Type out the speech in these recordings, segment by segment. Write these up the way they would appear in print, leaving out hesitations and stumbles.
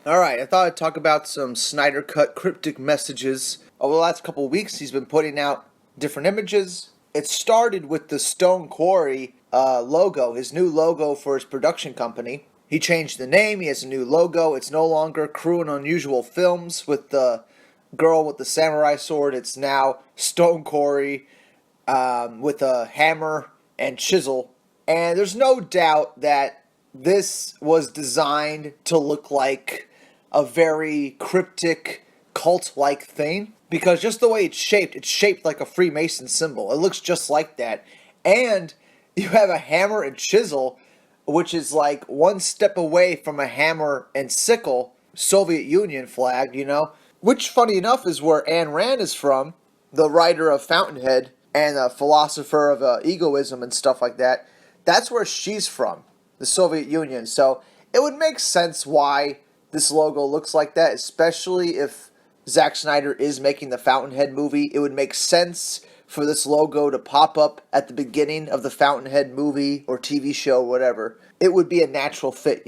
Alright, I thought I'd talk about some Snyder Cut cryptic messages. Over the last couple of weeks, he's been putting out different images. It started with the Stone Quarry logo, his new logo for his production company. He changed the name, he has a new logo. It's no longer Cruel and Unusual Films with the girl with the samurai sword. It's now Stone Quarry with a hammer and chisel. And there's no doubt that this was designed to look like a very cryptic, cult-like thing. Because just the way it's shaped like a Freemason symbol. It looks just like that. And you have a hammer and chisel, which is like one step away from a hammer and sickle Soviet Union flag, Which, funny enough, is where Ayn Rand is from, the writer of Fountainhead and a philosopher of egoism and stuff like that. That's where she's from, the Soviet Union. So it would make sense why this logo looks like that, especially if Zack Snyder is making the Fountainhead movie. It would make sense for this logo to pop up at the beginning of the Fountainhead movie or TV show, whatever. It would be a natural fit,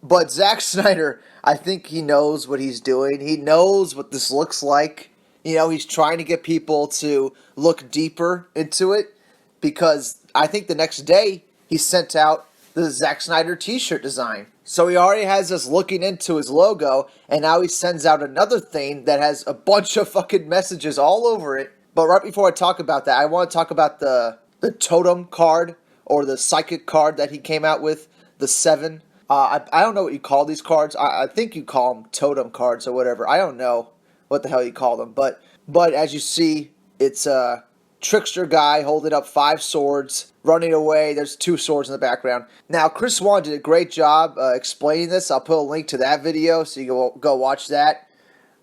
But Zack Snyder, I think he knows what he's doing. He knows what this looks like. He's trying to get people to look deeper into it because I think the next day he sent out the Zack Snyder t-shirt design. So he already has us looking into his logo, and now he sends out another thing that has a bunch of fucking messages all over it. But right before I talk about that, I want to talk about the totem card or the psychic card that he came out with, the 7. I don't know what you call these cards. I think you call them totem cards or whatever. I don't know what the hell you call them. But as you see, it's a trickster guy holding up 5 swords, running away. There's 2 swords in the background. Now, Chris Wong did a great job explaining this. I'll put a link to that video so you can go watch that.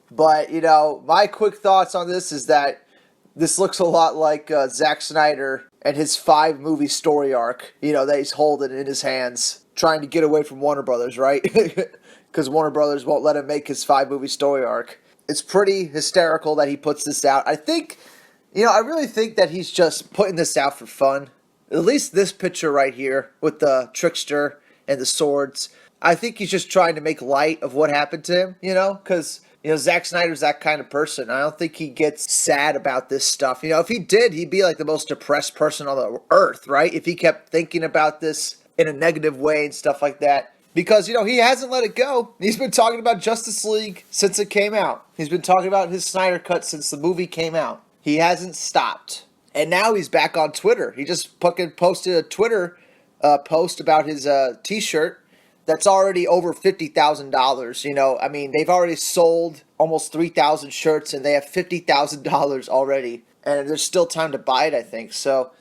But, my quick thoughts on this is that this looks a lot like Zack Snyder and his 5-movie story arc, that he's holding in his hands, trying to get away from Warner Brothers, right? Because Warner Brothers won't let him make his 5-movie story arc. It's pretty hysterical that he puts this out. I think, I really think that he's just putting this out for fun. At least this picture right here with the trickster and the swords. I think he's just trying to make light of what happened to him, because Zack Snyder's that kind of person. I don't think he gets sad about this stuff. If he did, he'd be like the most depressed person on the earth, right? If he kept thinking about this in a negative way and stuff like that. Because, he hasn't let it go. He's been talking about Justice League since it came out. He's been talking about his Snyder Cut since the movie came out. He hasn't stopped. And now he's back on Twitter. He just fucking posted a Twitter post about his t-shirt that's already over $50,000. They've already sold almost 3,000 shirts and they have $50,000 already. And there's still time to buy it, I think. So,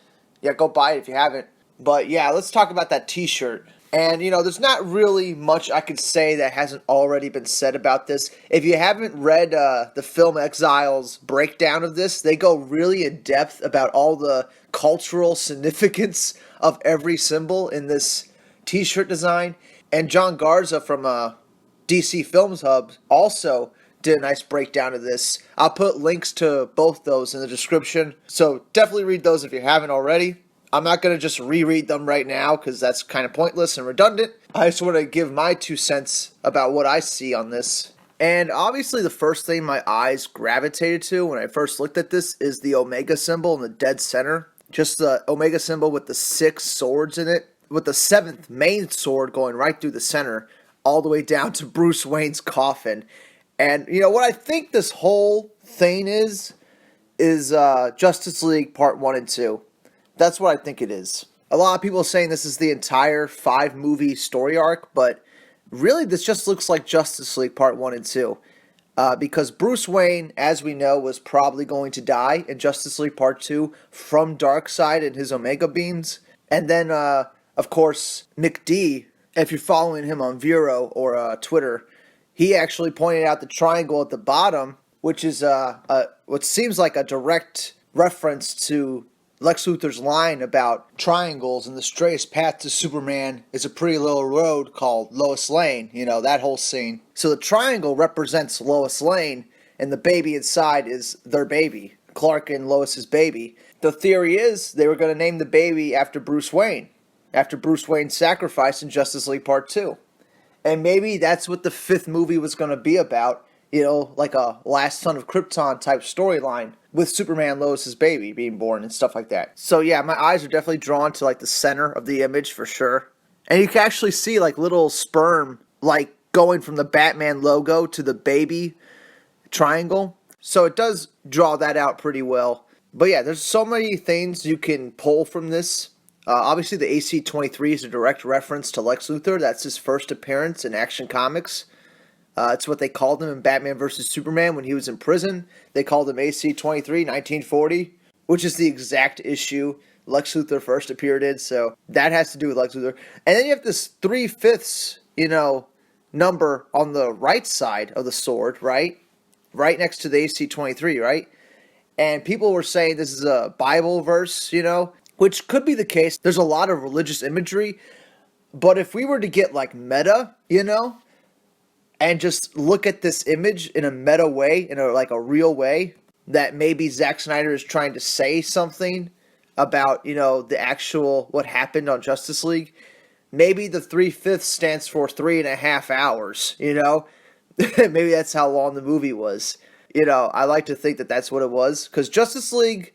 yeah, go buy it if you haven't. But, yeah, let's talk about that t-shirt. And, there's not really much I could say that hasn't already been said about this. If you haven't read the Film Exiles breakdown of this, they go really in depth about all the cultural significance of every symbol in this t-shirt design. And John Garza from DC Films Hub also did a nice breakdown of this. I'll put links to both those in the description. So definitely read those if you haven't already. I'm not going to just reread them right now because that's kind of pointless and redundant. I just want to give my 2 cents about what I see on this. And obviously the first thing my eyes gravitated to when I first looked at this is the Omega symbol in the dead center. Just the Omega symbol with the 6 swords in it, with the 7th main sword going right through the center, all the way down to Bruce Wayne's coffin. And, what I think this whole thing is Justice League Part 1 and 2. That's what I think it is. A lot of people are saying this is the entire 5-movie story arc, but really this just looks like Justice League Part 1 and 2. Because Bruce Wayne, as we know, was probably going to die in Justice League Part 2 from Darkseid and his Omega beams. And then, of course, McD, if you're following him on Vero or Twitter, he actually pointed out the triangle at the bottom, which is what seems like a direct reference to Lex Luthor's line about triangles and the straightest path to Superman is a pretty little road called Lois Lane, that whole scene. So the triangle represents Lois Lane, and the baby inside is their baby, Clark and Lois's baby. The theory is they were going to name the baby after Bruce Wayne's sacrifice in Justice League Part 2. And maybe that's what the fifth movie was going to be about. Like a Last Son of Krypton type storyline with Superman Lois's baby being born and stuff like that. So yeah, my eyes are definitely drawn to like the center of the image for sure. And you can actually see like little sperm like going from the Batman logo to the baby triangle. So it does draw that out pretty well. But yeah, there's so many things you can pull from this. Obviously, the AC-23 is a direct reference to Lex Luthor. That's his first appearance in Action Comics. It's what they called him in Batman vs. Superman when he was in prison. They called him AC-23, 1940, which is the exact issue Lex Luthor first appeared in. So that has to do with Lex Luthor. And then you have this 3/5, number on the right side of the sword, right? Right next to the AC-23, right? And people were saying this is a Bible verse, which could be the case. There's a lot of religious imagery. But if we were to get like meta, and just look at this image in a meta way, in a real way, that maybe Zack Snyder is trying to say something about, the actual what happened on Justice League. Maybe the 3/5 stands for 3.5 hours, Maybe that's how long the movie was. I like to think that that's what it was. Because Justice League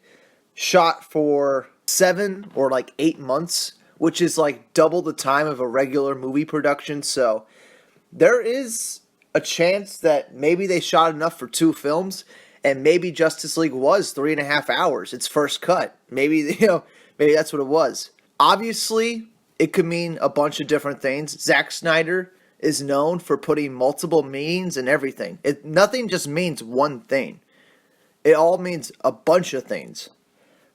shot for 7 or like 8 months, which is like double the time of a regular movie production. So there is a chance that maybe they shot enough for 2 films, and maybe Justice League was 3.5 hours, its first cut. Maybe, maybe that's what it was. Obviously, it could mean a bunch of different things. Zack Snyder is known for putting multiple meanings in everything. Nothing just means one thing. It all means a bunch of things.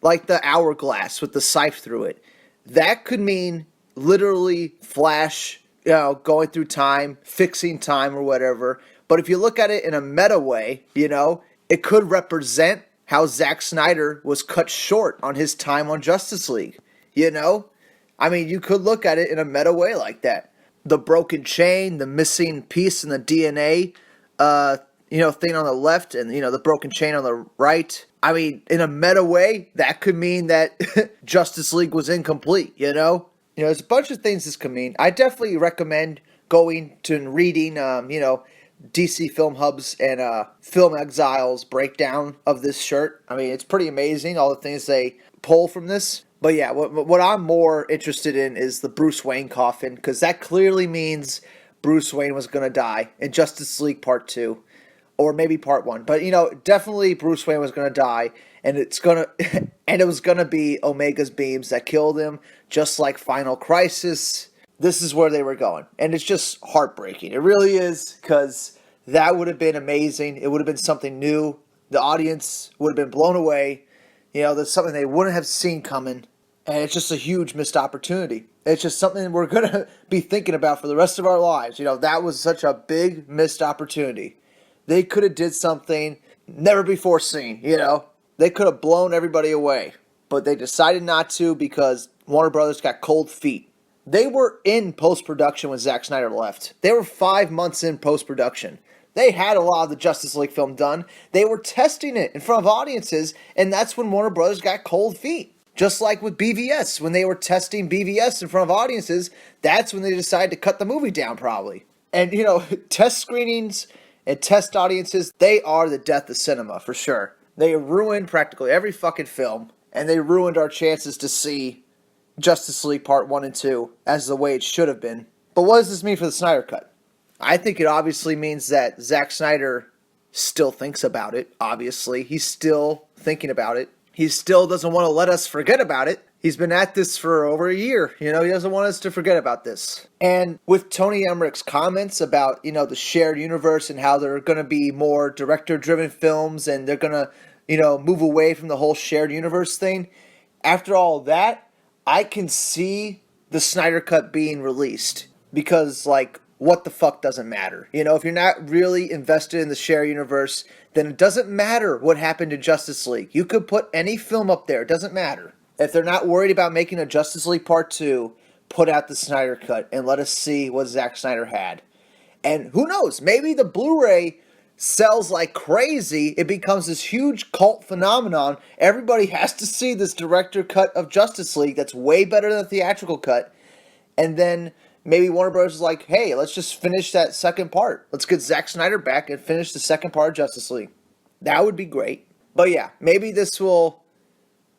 Like the hourglass with the scythe through it. That could mean literally Flash, going through time, fixing time or whatever. But if you look at it in a meta way, it could represent how Zack Snyder was cut short on his time on Justice League. I mean, you could look at it in a meta way like that. The broken chain, the missing piece in the DNA, thing on the left, and, the broken chain on the right. I mean, in a meta way, that could mean that Justice League was incomplete, there's a bunch of things this could mean. I definitely recommend going to and reading, DC Film Hub's and Film Exiles breakdown of this shirt. I mean, it's pretty amazing, all the things they pull from this. But yeah, what I'm more interested in is the Bruce Wayne coffin, because that clearly means Bruce Wayne was going to die in Justice League Part 2, or maybe Part 1. But, definitely Bruce Wayne was going to die, and and it was going to be Omega's beams that killed him, just like Final Crisis. This is where they were going, and it's just heartbreaking. It really is, because that would have been amazing. It would have been something new. The audience would have been blown away. There's something they wouldn't have seen coming. And it's just a huge missed opportunity. It's just something we're going to be thinking about for the rest of our lives. That was such a big missed opportunity. They could have did something never before seen, They could have blown everybody away. But they decided not to because Warner Brothers got cold feet. They were in post-production when Zack Snyder left. They were 5 months in post-production. They had a lot of the Justice League film done. They were testing it in front of audiences, and that's when Warner Brothers got cold feet. Just like with BVS, when they were testing BVS in front of audiences, that's when they decided to cut the movie down probably. And, test screenings and test audiences, they are the death of cinema, for sure. They ruined practically every fucking film, and they ruined our chances to see Justice League Part 1 and 2 as the way it should have been. But what does this mean for the Snyder Cut? I think it obviously means that Zack Snyder still thinks about it, obviously. He's still thinking about it. He still doesn't want to let us forget about it. He's been at this for over a year. He doesn't want us to forget about this. And with Tony Emmerich's comments about, the shared universe and how there are going to be more director-driven films and they're going to, move away from the whole shared universe thing. After all that, I can see the Snyder Cut being released because, what the fuck doesn't matter? If you're not really invested in the shared universe, then it doesn't matter what happened to Justice League. You could put any film up there. It doesn't matter. If they're not worried about making a Justice League Part 2, put out the Snyder Cut and let us see what Zack Snyder had. And who knows? Maybe the Blu-ray sells like crazy. It becomes this huge cult phenomenon. Everybody has to see this director cut of Justice League that's way better than the theatrical cut. And then maybe Warner Bros. Is like, hey, let's just finish that second part. Let's get Zack Snyder back and finish the second part of Justice League. That would be great. But yeah, maybe this will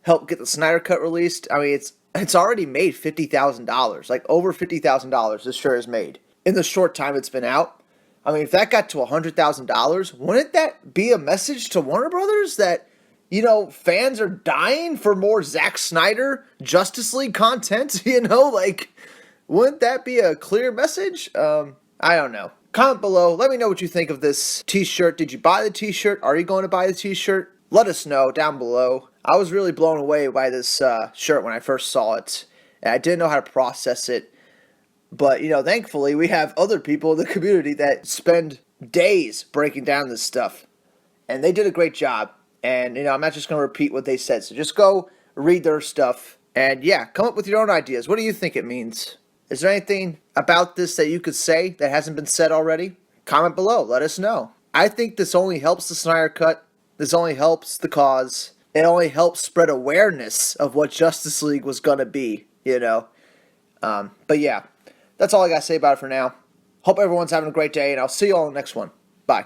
help get the Snyder Cut released. I mean, it's already made $50,000, like over $50,000. This sure has made in the short time it's been out. I mean, if that got to $100,000, wouldn't that be a message to Warner Brothers that, you know, fans are dying for more Zack Snyder Justice League content? You know, like, wouldn't that be a clear message? I don't know. Comment below. Let me know what you think of this t-shirt. Did you buy the t-shirt? Are you going to buy the t-shirt? Let us know down below. I was really blown away by this shirt when I first saw it. And I didn't know how to process it. But, you know, thankfully we have other people in the community that spend days breaking down this stuff. And they did a great job. And, you know, I'm not just going to repeat what they said. So just go read their stuff. And, yeah, come up with your own ideas. What do you think it means? Is there anything about this that you could say that hasn't been said already? Comment below. Let us know. I think this only helps the Snyder Cut. This only helps the cause. It only helps spread awareness of what Justice League was going to be, you know. But, yeah. That's all I got to say about it for now. Hope everyone's having a great day, and I'll see you all in the next one. Bye.